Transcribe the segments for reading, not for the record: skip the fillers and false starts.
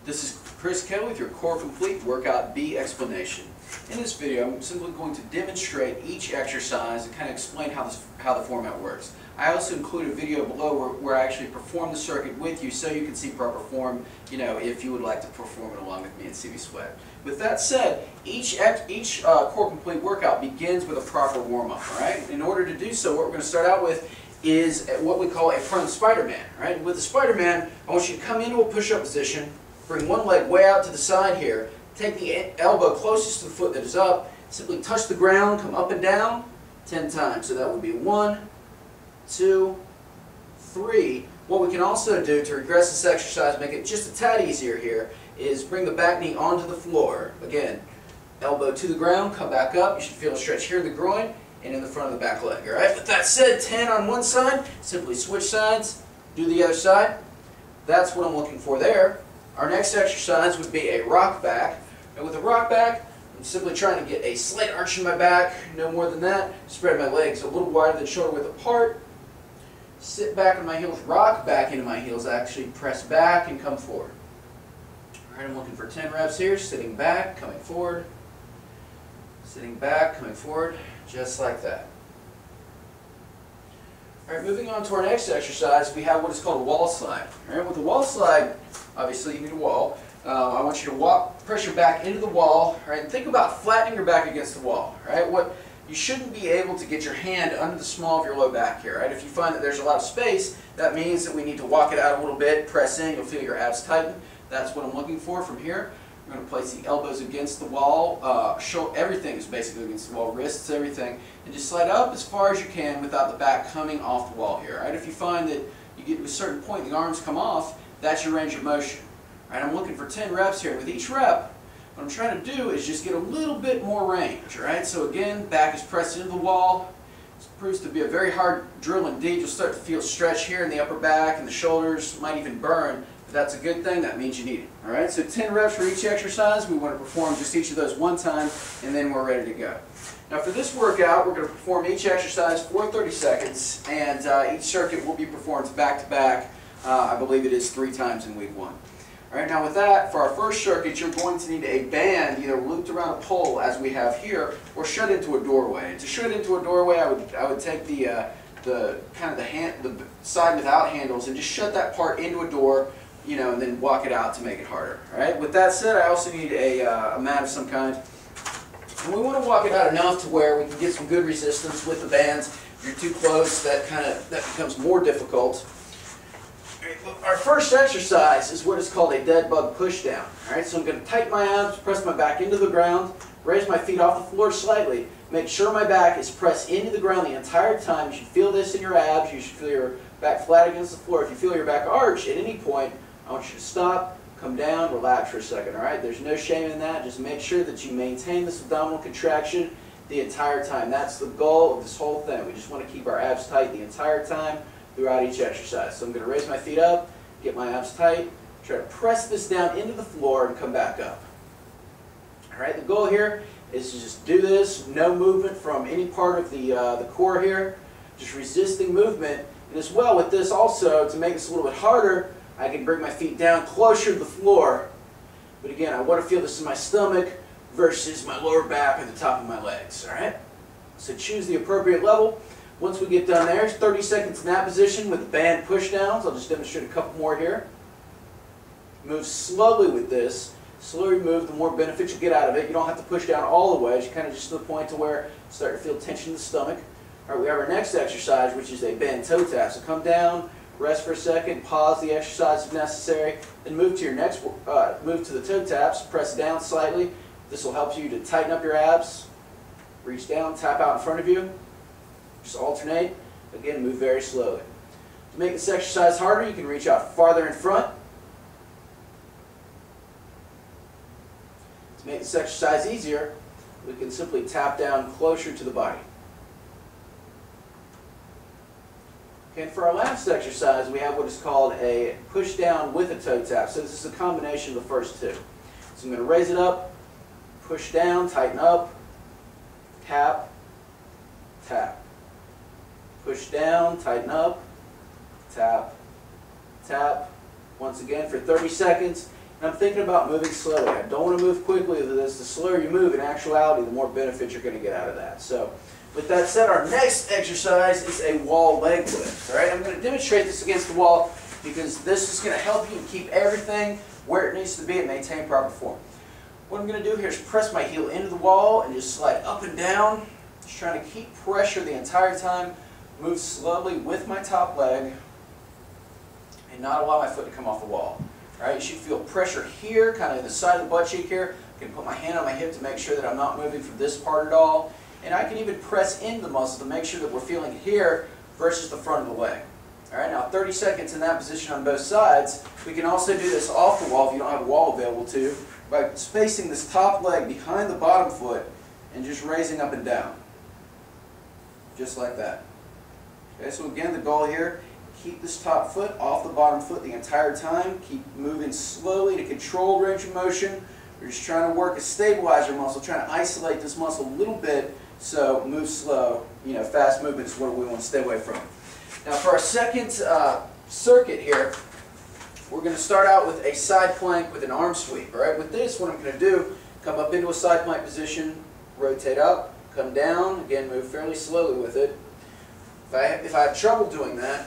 This is Chris Kelly with your Core Complete Workout B explanation. In this video, I'm simply going to demonstrate each exercise and kind of explain how the format works. I also include a video below where I actually perform the circuit with you so you can see proper form, if you would like to perform it along with me and see me sweat. With that said, each Core Complete workout begins with a proper warm-up, all right? In order to do so, what we're going to start out with is what we call a prone Spider-Man, right? With the Spider-Man, I want you to come into a push-up position, bring one leg way out to the side here, take the elbow closest to the foot that is up, simply touch the ground, come up and down 10 times. So that would be 1, 2, 3. What we can also do to regress this exercise, make it just a tad easier here, is bring the back knee onto the floor. Again, elbow to the ground, come back up. You should feel a stretch here in the groin and in the front of the back leg. All right. With that said, 10 on one side, simply switch sides, do the other side. That's what I'm looking for there. Our next exercise would be a rock back. And with a rock back, I'm simply trying to get a slight arch in my back, no more than that. Spread my legs a little wider than shoulder width apart. Sit back on my heels, rock back into my heels, actually press back and come forward. All right, I'm looking for 10 reps here, sitting back, coming forward, sitting back, coming forward, just like that. All right, moving on to our next exercise, we have what is called a wall slide. All right, with the wall slide, obviously you need a wall. I want you to press your back into the wall, right, and think about flattening your back against the wall. Right, you shouldn't be able to get your hand under the small of your low back here. Right, if you find that there's a lot of space, that means that we need to walk it out a little bit, press in, you'll feel your abs tighten. That's what I'm looking for from here. I'm going to place the elbows against the wall, everything is basically against the wall, wrists, everything, and just slide up as far as you can without the back coming off the wall here. Right? If you find that you get to a certain point, the arms come off, that's your range of motion. Right? I'm looking for 10 reps here. With each rep, what I'm trying to do is just get a little bit more range. Right? So again, back is pressed into the wall. This proves to be a very hard drill indeed. You'll start to feel stretch here in the upper back and the shoulders, might even burn. That's a good thing. That means you need it. All right, so 10 reps for each exercise. We want to perform just each of those one time, and then we're ready to go. Now for this workout, we're going to perform each exercise for 30 seconds, and each circuit will be performed back-to-back. I believe it is 3 times in week 1. All right, now with that, for our first circuit, you're going to need a band either looped around a pole, as we have here, or shut into a doorway. And to shut into a doorway, I would take the side without handles and just shut that part into a door. And then walk it out to make it harder. All right. With that said, I also need a mat of some kind, and we want to walk it out enough to where we can get some good resistance with the bands. If you're too close, that becomes more difficult. All right, our first exercise is what is called a dead bug pushdown. All right. So I'm going to tighten my abs, press my back into the ground, raise my feet off the floor slightly. Make sure my back is pressed into the ground the entire time. You should feel this in your abs. You should feel your back flat against the floor. If you feel your back arch at any point, I want you to stop, come down, relax for a second, all right? There's no shame in that. Just make sure that you maintain this abdominal contraction the entire time. That's the goal of this whole thing. We just want to keep our abs tight the entire time throughout each exercise. So I'm going to raise my feet up, get my abs tight, try to press this down into the floor and come back up. All right, the goal here is to just do this, no movement from any part of the core here, just resisting movement. And as well with this also, to make this a little bit harder, I can bring my feet down closer to the floor, but again, I want to feel this in my stomach versus my lower back or the top of my legs, all right? So choose the appropriate level. Once we get done there, it's 30 seconds in that position with the band push downs. I'll just demonstrate a couple more here. Move slowly with this. The slower you move, the more benefit you get out of it. You don't have to push down all the way. It's kind of just to the point to where you start to feel tension in the stomach. All right, we have our next exercise, which is a band toe tap. So come down, rest for a second, pause the exercise if necessary, then move to your next, move to the toe taps, press down slightly. This will help you to tighten up your abs. Reach down, tap out in front of you. Just alternate. Again, move very slowly. To make this exercise harder, you can reach out farther in front. To make this exercise easier, we can simply tap down closer to the body. And for our last exercise, we have what is called a push down with a toe tap. So this is a combination of the first two. So I'm going to raise it up, push down, tighten up, tap, tap. Push down, tighten up, tap, tap. Once again for 30 seconds. and I'm thinking about moving slowly. I don't want to move quickly with this. The slower you move, in actuality, the more benefit you're going to get out of that. So with that said, our next exercise is a wall leg lift. All right, I'm going to demonstrate this against the wall because this is going to help you keep everything where it needs to be and maintain proper form. What I'm going to do here is press my heel into the wall and just slide up and down, just trying to keep pressure the entire time. Move slowly with my top leg and not allow my foot to come off the wall. All right, you should feel pressure here, kind of in the side of the butt cheek here. I can put my hand on my hip to make sure that I'm not moving from this part at all. And I can even press into the muscle to make sure that we're feeling it here versus the front of the leg. All right, now 30 seconds in that position on both sides. We can also do this off the wall if you don't have a wall available to, by spacing this top leg behind the bottom foot and just raising up and down. Just like that. Okay, so again, the goal here, keep this top foot off the bottom foot the entire time. Keep moving slowly to control range of motion. We're just trying to work a stabilizer muscle, trying to isolate this muscle a little bit, so move slow. Fast movement is what we want to stay away from. Now for our second circuit here, we're going to start out with a side plank with an arm sweep. All right, with this, what I'm going to do, come up into a side plank position, rotate up, come down, again move fairly slowly with it. If I have trouble doing that,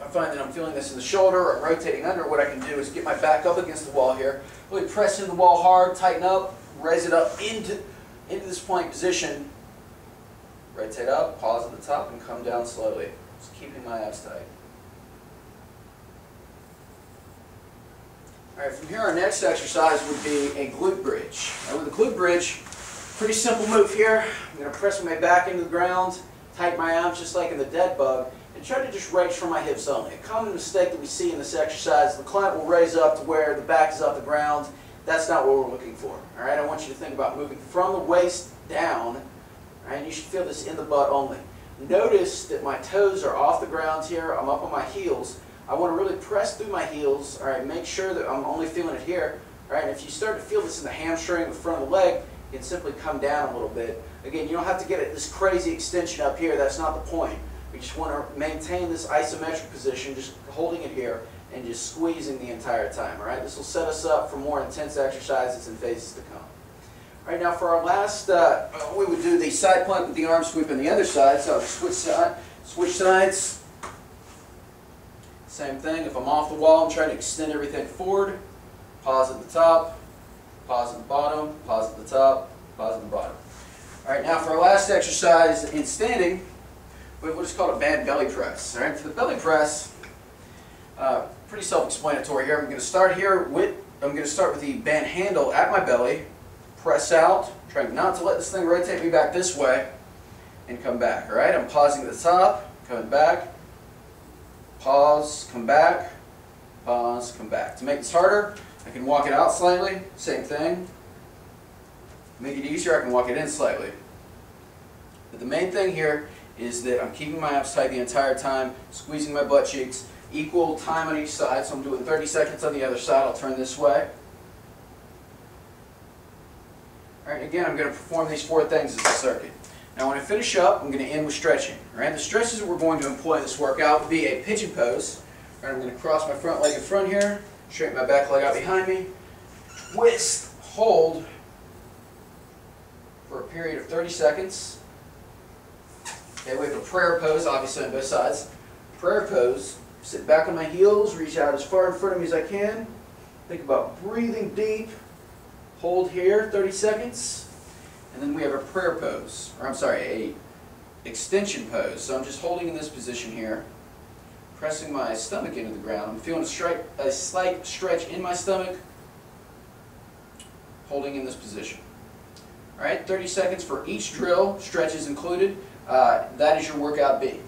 I find that I'm feeling this in the shoulder or I'm rotating under, what I can do is get my back up against the wall here, really press into the wall hard, tighten up, raise it up into this plank position, rotate up, pause at the top, and come down slowly. Just keeping my abs tight. All right, from here our next exercise would be a glute bridge. Now with the glute bridge, pretty simple move here. I'm going to press my back into the ground, tighten my arms just like in the dead bug, and try to just reach for my hips only. A common mistake that we see in this exercise, the client will raise up to where the back is off the ground. That's not what we're looking for. All right, I want you to think about moving from the waist down, all right, and you should feel this in the butt only. Notice that my toes are off the ground here. I'm up on my heels. I want to really press through my heels, all right, make sure that I'm only feeling it here, all right, and if you start to feel this in the hamstring, the front of the leg, you can simply come down a little bit. Again, you don't have to get this crazy extension up here, that's not the point. We just want to maintain this isometric position, just holding it here and just squeezing the entire time, all right? This will set us up for more intense exercises and phases to come. All right, now for our last, we would do the side plank with the arm sweep on the other side, so I'll switch sides. Same thing, if I'm off the wall, I'm trying to extend everything forward. Pause at the top, pause at the bottom, pause at the top, pause at the bottom. All right, now for our last exercise in standing, we have what's called a bad belly press. All right, for the belly press, pretty self-explanatory here. I'm going to start with the band handle at my belly, press out, trying not to let this thing rotate me back this way, and come back. All right, I'm pausing at the top, coming back. Pause, come back, pause, come back. To make this harder, I can walk it out slightly, same thing. Make it easier, I can walk it in slightly. But the main thing here is that I'm keeping my abs tight the entire time, squeezing my butt cheeks, equal time on each side, so I'm doing 30 seconds on the other side. I'll turn this way. All right, again, I'm going to perform these 4 things as a circuit. Now when I finish up, I'm going to end with stretching. All right, the stretches that we're going to employ in this workout would be a pigeon pose. All right, I'm going to cross my front leg in front here, straighten my back leg out behind me, twist, hold for a period of 30 seconds. Okay, we have a prayer pose, obviously on both sides. Prayer pose, sit back on my heels, reach out as far in front of me as I can. Think about breathing deep. Hold here 30 seconds. And then we have a prayer pose, or I'm sorry, a extension pose. So I'm just holding in this position here, pressing my stomach into the ground. I'm feeling a slight stretch in my stomach, holding in this position. All right, 30 seconds for each drill, stretches included. That is your workout B.